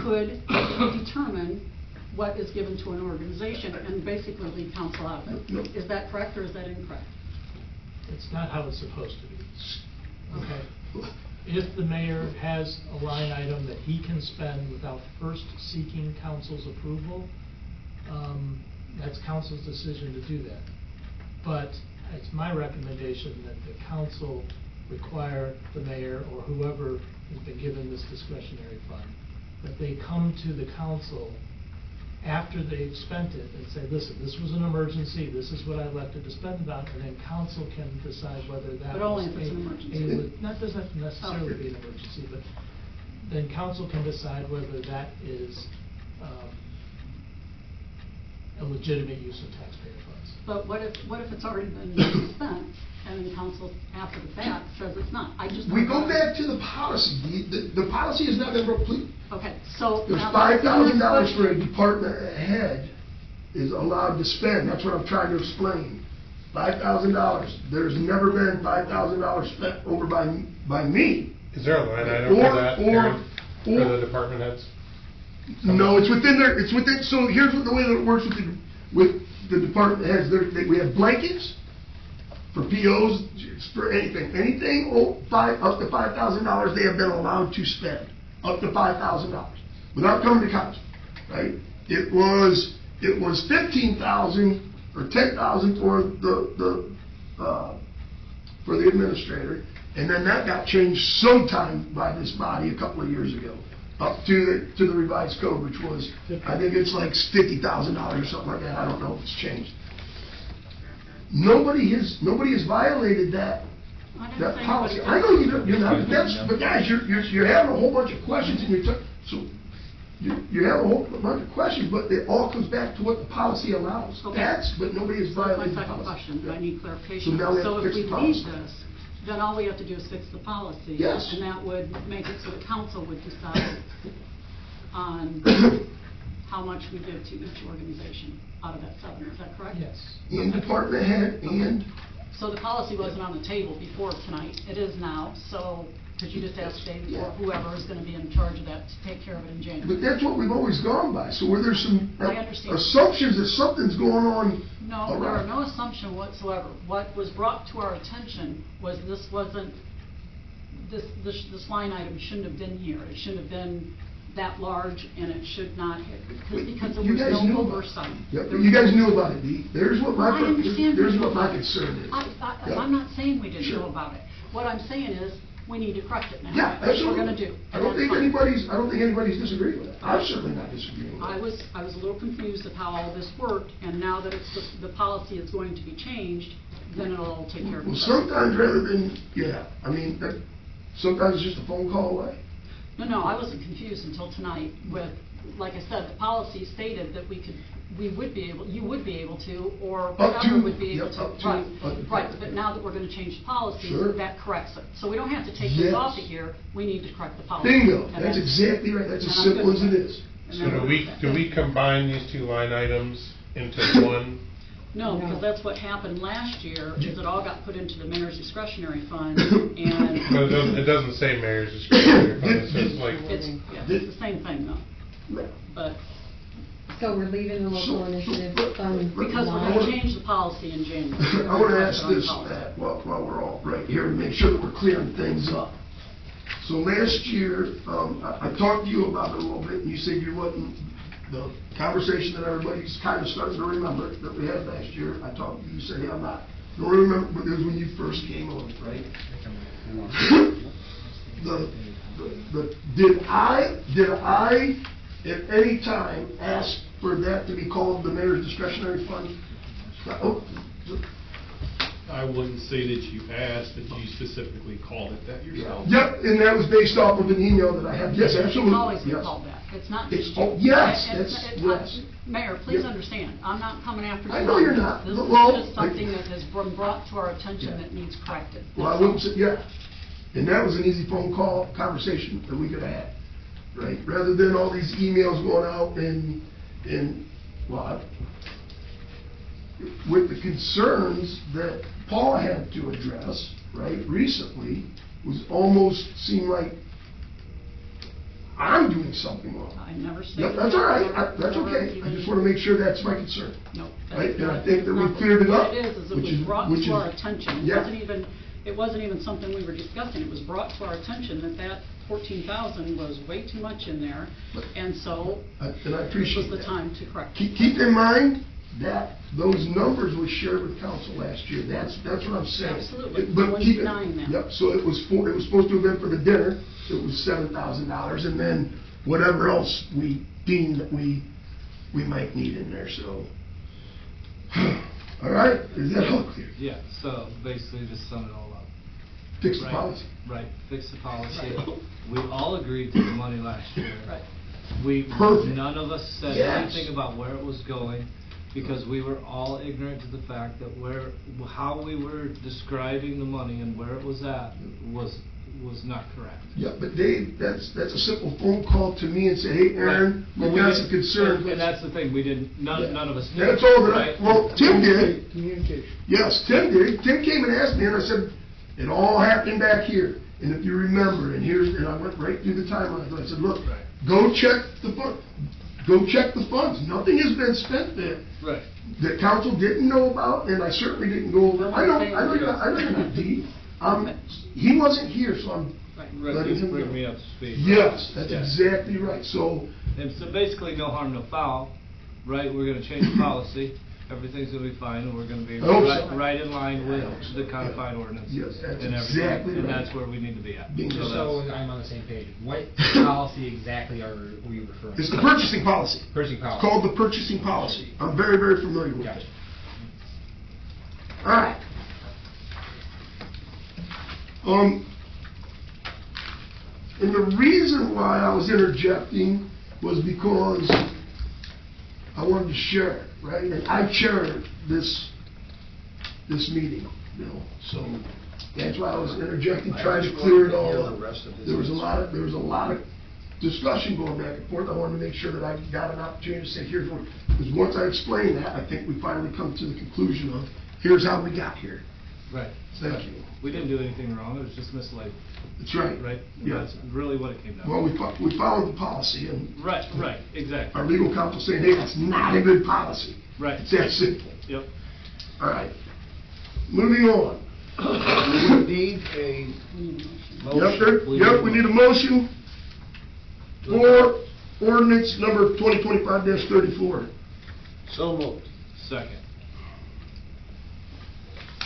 could determine what is given to an organization and basically leave council out of it. Is that correct or is that incorrect? It's not how it's supposed to be. Okay. If the mayor has a line item that he can spend without first seeking council's approval, that's council's decision to do that. But it's my recommendation that the council require the mayor or whoever has been given this discretionary fund, that they come to the council after they've spent it and say, listen, this was an emergency, this is what I elected to spend it on, and then council can decide whether that But only was if it's an emergency. That doesn't necessarily be an emergency, but then council can decide whether that is a legitimate use of taxpayer funds. But what if it's already been spent and then council after the fact says it's not? We go back to the policy. The policy is not ever complete. Okay, so. There's now $5,000 for a department head is allowed to spend. That's what I'm trying to explain. $5,000. There's never been $5,000 spent over by me. Is there a line item for that, Karen, for the department heads? No, it's within there. It's within. So here's what the way that it works with the department heads. We have blankets for POs for anything. Anything up to $5,000 they have been allowed to spend. Up to $5,000 without coming to council, right? It was $15,000 or $10,000 for the administrator, and then that got changed sometime by this body a couple of years ago, up to the revised code, which was, I think it's like $50,000 or something like that. I don't know if it's changed. Nobody has violated that policy. I know you're not, but guys, you're having a whole bunch of questions and you have a whole bunch of questions, but it all comes back to what the policy allows. Okay. But nobody has violated the My second policy. question, but I need clarification. So now we have So to if fix we the policy. leave this, then all we have to do is fix the policy. Yes. And that would make it so the council would decide on how much we give to each organization out of that $7,000. Is that correct? Yes. And department head and. So the policy wasn't on the table before tonight. It is now. So could you just ask Dave or whoever is going to be in charge of that to take care of it in January? But that's what we've always gone by. So where there's some I understand. assumptions that something's going on. No, there are no assumption whatsoever. What was brought to our attention was this line item shouldn't have been here. It shouldn't have been that large, and it should not have, because there You was guys no knew oversight. Yeah, but you guys knew about it, Dee. There's what my I understand. concern is. Yeah. I'm not saying we didn't Sure. know about it. What I'm saying is, we need to correct it now. Yeah, That's absolutely. what we're gonna do. I don't think And that's fine. anybody's disagreeing with it. I'm certainly not disagreeing with it. I was a little confused of how all this worked, and now that the policy is going to be changed, then it'll all take care of Well, itself. sometimes rather than, sometimes it's just a phone call away. No, I wasn't confused until tonight with, like I said, the policy stated that you would be able to, or Up to, whoever would be able yep, to. up to, Right, right, but now that we're gonna change the policy, Sure. that corrects it. So we don't have to take this Yes. off of here, we need to correct the policy. Bingo, And that's exactly right. That's as and I'm simple good as it with is. And So then do we combine these two line items into one? No, because that's what happened last year, is it all got put into the mayor's discretionary fund, and But it doesn't say mayor's discretionary fund, it says like, it's the same thing though. Right. But, So we're leaving the local initiative fund. because we're line? gonna change the policy in January. I want to ask We're this, gonna policy. while we're all right here, to make sure that we're clearing things up. So last year, I talked to you about it a little bit, and you said you wasn't, the conversation that everybody's kind of starting to remember that we had last year, I talked to you, you said, hey, I'm not, don't remember, but it was when you first came on, right? Did I at any time ask for that to be called the mayor's discretionary fund? I wouldn't say that you asked, but you specifically called it that yourself. Yep, and that was based off of an email that I had, yes, absolutely. It's always been yes. called that. It's not It's- just you. oh, yes, It's- that's- it's- yes. Mayor, please Yeah. understand, I'm not coming after you. I know you're not. This Well, is just something that has been brought to our attention Yeah. that needs corrected. Well, I That's wouldn't all. say, yeah. And that was an easy phone call, conversation that we could have had, right? Rather than all these emails going out and, well, with the concerns that Paul had to address, right, recently, was almost seemed like I'm doing something wrong. I never said. Yep, that's all right, that's okay. I just want to make sure that's my concern. No. Right, that's and I not- think that we that's not cleared it what up, It is it which was is- brought which to our is- attention. yeah. It wasn't even something we were discussing. It was brought to our attention that 14,000 was way too much in there. And so, And I appreciate this was the that. time to correct it. Keep in mind that those numbers were shared with council last year, that's what I'm saying. Absolutely. But No one's keep it- denying that. Yep, so it was supposed to have been for the dinner, so it was $7,000, and then whatever else we deemed that we might need in there, so. All right, is that all clear? Yeah, so basically just sum it all up. Fix the Right, policy. Right, fix the policy. Right. We all agreed to the money last year. Right. Perfect. None of us said Yes. anything about where it was going, because we were all ignorant to the fact that how we were describing the money and where it was at was not correct. Yeah, but Dave, that's a simple phone call to me and say, hey, Aaron, Right. we've got some concerns. And that's the thing, we didn't, Yeah. none of us knew. That's all that right? well, Tim did. Communication. Yes, Tim did. Tim came and asked me, and I said, it all happened back here. And if you remember, and I went right through the timeline. I said, look, Right. go check the fund. Go check the funds. Nothing has been spent there Right. that council didn't know about, and I certainly didn't go over. I know you're not deep. He wasn't here, so I'm Right, letting just him bring go. me up to speed. Yes, that's Yeah. exactly right. So, And so basically, no harm, no foul, right? We're gonna change the policy, everything's gonna be fine, and we're gonna be I hope so. right in line with the codified ordinance. Yes, that's and everything, exactly And right. that's where we need to be at. Bingo. Just So so I'm on the same page, what policy exactly are we referring to? it's the purchasing policy. Purchasing It's policy. called the purchasing policy. I'm very, very familiar with it. Gotcha. All right. And the reason why I was interjecting was because I wanted to share it, right? And I chaired this meeting, so that's why I was interjecting, trying to clear it all up. There was a lot of discussion going back and forth. I wanted to make sure that I got an opportunity to say, here's what, because once I explained that, I think we finally come to the conclusion of, here's how we got here. Right. Thank you. We didn't do anything wrong, it was just mislabeled, That's right. right? Yeah. That's really what it came down to. Well, we followed the policy, and Right, exactly. our legal counsel saying, hey, that's not a good policy. Right. It's that simple. Yep. All right. Moving on. We need a Yep, we need a motion for ordinance number 2025-34. So moved. Second.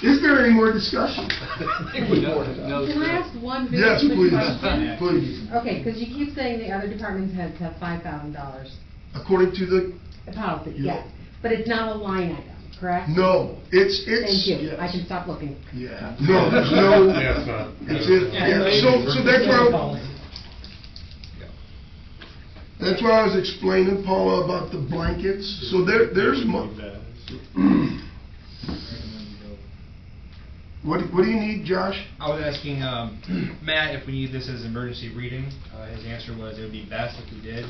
Is there any more discussion? No, Can I ask one very Yes, quick please. question? Please. Okay, because you keep saying the other departments have $5,000. According to the, The policy, Yeah. yes. But it's not a line item, correct? no, it's. Thank you. yes. I can stop looking. Yeah, no, there's no. Yeah, it's not. That's it. Yeah, so that's why I was explaining, Paula, about the blankets. So there's What do you need, Josh? I was asking Matt if we need this as emergency reading. His answer was it would be best if we did.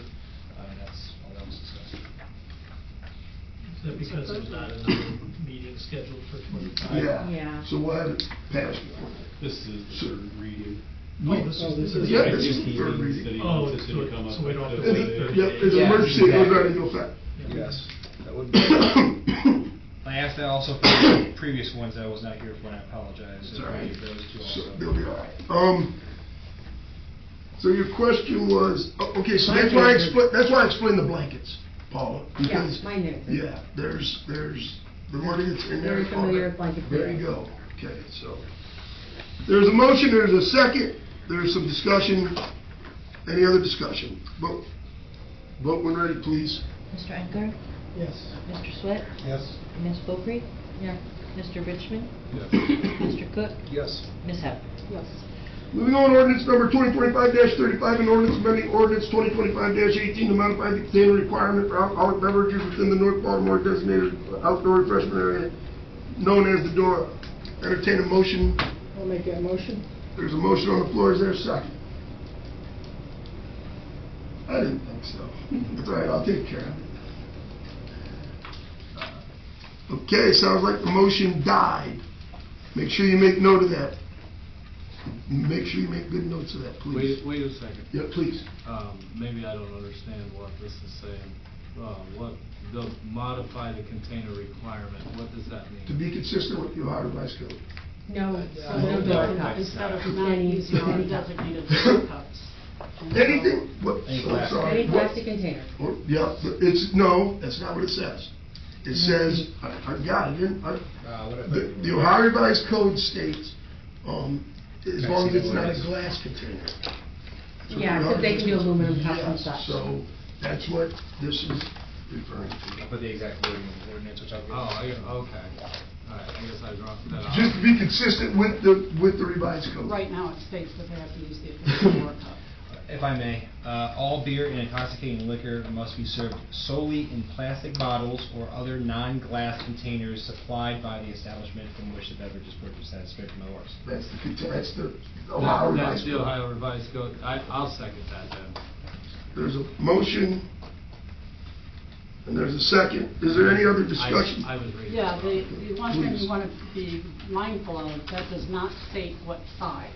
That's all that was discussed. Is that because there's not another meeting scheduled for 25? Yeah. So we'll have it passed before. This is the third reading. Oh, this is. Yeah, this is the third reading. Oh, so we don't have to wait 30 Yep, days. it's an emergency, it goes right into effect. Yes, that would be. I asked that also for the previous ones that I was not here for, and I apologize. It's all right. Those two So also. they'll be all right. So your question was, okay, so that's why I explained the blankets, Paula, because. Yes, mine is. Yeah, there's the money that's in there. Very familiar with blanket There you theory. go. Okay, so there's a motion, there's a second, there's some discussion. Any other discussion? Vote when ready, please. Mr. Engard? Yes. Mr. Swett? Yes. Ms. Beaupre? Yeah. Mr. Richmond? Yes. Mr. Cook? Yes. Ms. Howard? Yes. Moving on, ordinance number 2025-35, an ordinance amending ordinance 2025-18 to modify the container requirement for alcoholic beverages within the North Baltimore designated outdoor refreshment area known as the Dora. Entertain a motion. I'll make that motion. There's a motion on the floor. Is there a second? I didn't think so. That's all right, I'll take care of it. Okay, sounds like the motion died. Make sure you make note of that. Make sure you make good notes of that, please. Wait a second. Yeah, please. Maybe I don't understand what this is saying. What, the modify the container requirement, what does that mean? To be consistent with the Ohio Revised Code. No, So no they door can, cups. instead of not using our designated door cups. And so- Anything, what, Any so plastic. sorry. Any what- plastic container. Yeah, but it's, no, that's not what it says. It says, I got it, the Ohio Revised Code states, as long as it's not a glass container. That's what Yeah, the because they can do Ohio- aluminum cups and Yes, such. So, that's what this is referring to. I'll put the exact wording in the ordinance, which I'll get. Okay. All right, I guess I dropped that off. Just to be consistent with the revised code. Right now, it states that they have to use the official door cup. If I may, all beer and intoxicating liquor must be served solely in plastic bottles or other non-glass containers supplied by the establishment from which the beverage is purchased. That's straight from the horse. That's the Ohio That's Revised the Code. Ohio Revised Code. I'll second that then. There's a motion, and there's a second. Is there any other discussion? I was reading. Yeah, the one thing Please. you want to be mindful of, that does not state what size.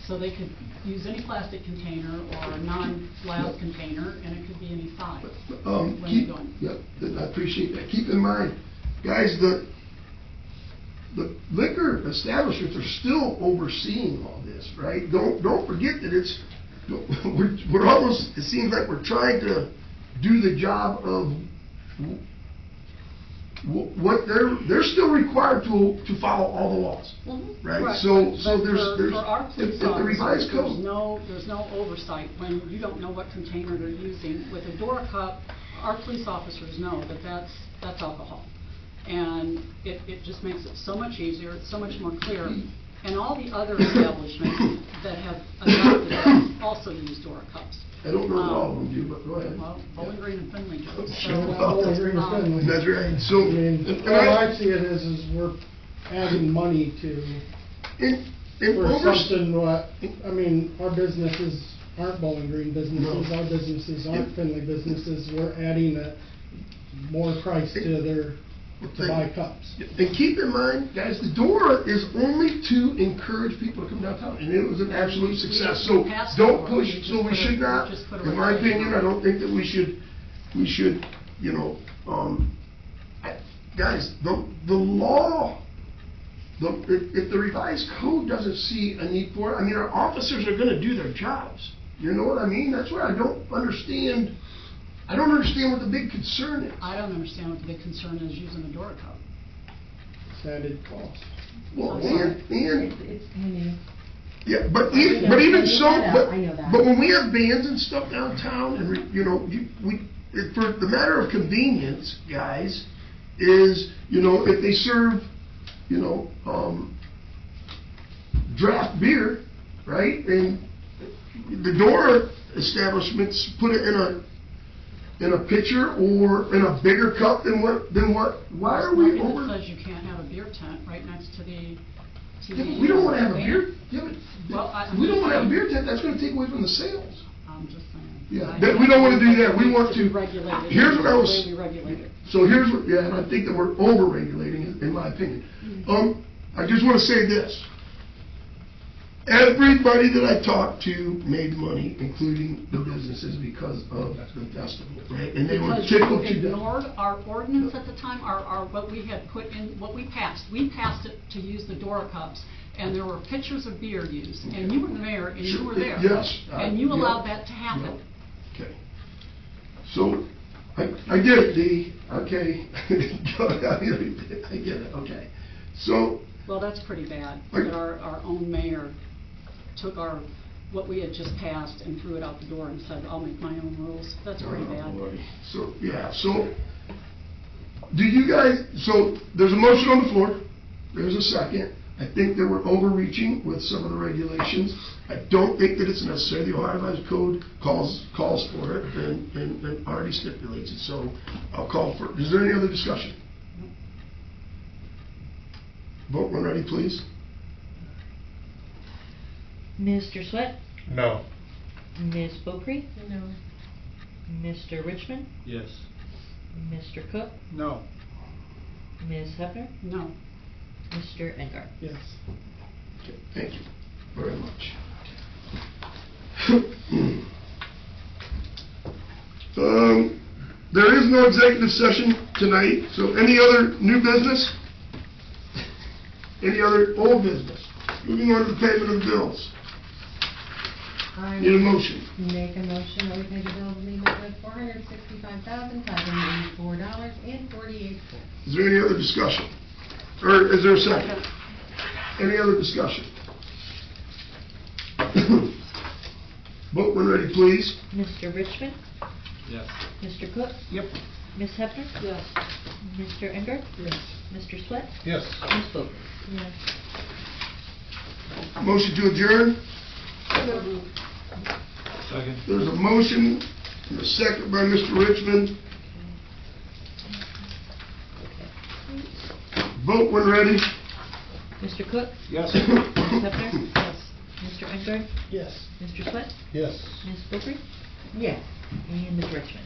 So they could use any plastic container or a non-glass container, and it could be any size. when Keep, they're going. yeah, I appreciate that. Keep in mind, guys, the liquor establishments are still overseeing all this, right? Don't forget that it's, we're almost, it seems like we're trying to do the job of what they're still required to follow all the laws, right? So But there's, for our police if the revised officers, code. there's no oversight when you don't know what container they're using. With a door cup, our police officers know that that's alcohol. And it just makes it so much easier, it's so much more clear. And all the other establishments that have adopted this also use door cups. I don't know what all of them do, but go ahead. Well, Bowling Green and Finley do. Sure. Bowling Green and Finley. That's right. So, I mean, and all I see it is we're adding money to, in for over, something what, I mean, our businesses aren't Bowling Green businesses, No. our businesses aren't Finley businesses, we're adding a more price to their, to buy cups. and keep in mind, guys, the door is only to encourage people to come downtown, and it was an absolute success. So Passed don't over. push. We just So we put should a- not. just put a In my regulation opinion, on I it. don't think that we should, you know, guys, the law. If the revised code doesn't see a need for it, I mean, our officers are gonna do their jobs. You know what I mean? That's where I don't understand what the big concern is. I don't understand what the big concern is using a door cup. It's added cost. Well, I'm sorry. and, It's kind of. yeah, but I know even so, that. I know that. but when we have bands and stuff downtown, and you know, for the matter of convenience, guys, is, you know, if they serve, you know, draft beer, right, and the door establishments put it in a pitcher or in a bigger cup than what, why are we Nothing over? that says you can't have a beer tent right next to the. Yeah, but we don't wanna have a band. beer, yeah, Well, but I'm we don't just wanna have a saying- beer tent, that's gonna take away from the sales. I'm just saying. Yeah, I that we don't wanna do that. We think want it to- be regulated. here's what I the was- way we regulate it. So here's what, yeah, and I think that we're over-regulating it, in my opinion. I just wanna say this. Everybody that I talked to made money, including the businesses, because of the festival, right? And they were Because tickled you to death. ignored our ordinance at the time, our, what we had put in, what we passed. We passed it to use the Dora cups, and there were pitchers of beer used, and you were the mayor, and you were there. Yes. And you yeah. allowed that to happen. Okay. So, I get it, Dee, okay. I get it, okay. So, Well, that's pretty bad, Like- that our own mayor took what we had just passed and threw it out the door and said, I'll make my own rules. That's pretty oh, bad. boy. So, yeah, so, do you guys, so, there's a motion on the floor, there's a second. I think they were overreaching with some of the regulations. I don't think that it's necessary. The Ohio Revised Code calls for it and already stipulates it, so I'll call for it. Is there any other discussion? Vote when ready, please. Mr. Swett? No. Ms. Beaupre? No. Mr. Richmond? Yes. Mr. Cook? No. Ms. Hefner? No. Mr. Engard? Yes. Okay, thank you very much. There is no executive session tonight, so any other new business? Any other old business? Moving on to the payment of the bills. I Need a motion? make a motion that we pay the bills of the amount of $465,584.48. Is there any other discussion? Or is there a second? Any other discussion? Vote when ready, please. Mr. Richmond? Yes. Mr. Cook? Yep. Ms. Hefner? Yes. Mr. Engard? Yes. Mr. Swett? Yes. Ms. Beaupre? Yes. Motion to adjourn? Second. There's a motion and a second by Mr. Richmond. Vote when ready. Mr. Cook? Yes. Ms. Hefner? Yes. Mr. Engard? Yes. Mr. Swett? Yes. Ms. Beaupre? Yes. And Ms. Richmond?